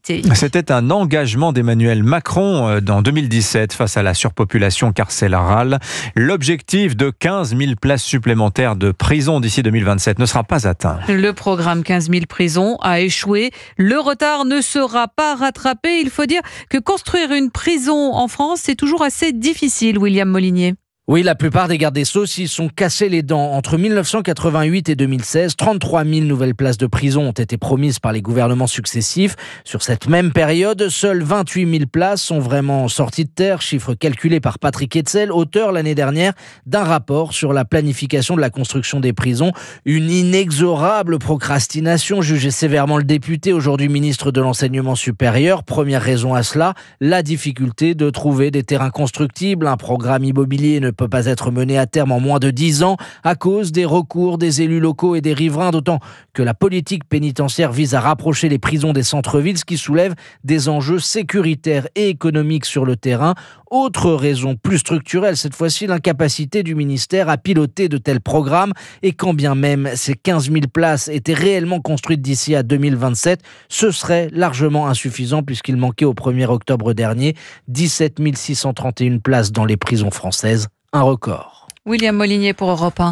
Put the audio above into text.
LGBTI. C'était un engagement d'Emmanuel Macron en 2017 face à la surpopulation carcérale. L'objectif de 15 000 places supplémentaires de prison d'ici 2027 ne sera pas atteint. Le programme 15 000 prisons a échoué. Le retard ne sera pas rattrapé. Il faut dire que construire une prison en France, c'est toujours assez difficile, William Molinier. Oui, la plupart des gardes des Sceaux s'y sont cassés les dents. Entre 1988 et 2016, 33 000 nouvelles places de prison ont été promises par les gouvernements successifs. Sur cette même période, seules 28 000 places sont vraiment sorties de terre, chiffre calculé par Patrick Hetzel, auteur l'année dernière d'un rapport sur la planification de la construction des prisons. Une inexorable procrastination, jugeait sévèrement le député, aujourd'hui ministre de l'Enseignement supérieur. Première raison à cela, la difficulté de trouver des terrains constructibles. Un programme immobilier ne peut pas être mené à terme en moins de 10 ans à cause des recours des élus locaux et des riverains, d'autant que la politique pénitentiaire vise à rapprocher les prisons des centres-villes, ce qui soulève des enjeux sécuritaires et économiques sur le terrain. Autre raison plus structurelle, cette fois-ci, l'incapacité du ministère à piloter de tels programmes. Et quand bien même ces 15 000 places étaient réellement construites d'ici à 2027, ce serait largement insuffisant puisqu'il manquait au 1er octobre dernier 17 631 places dans les prisons françaises. Un record. William Molinier pour Europe 1.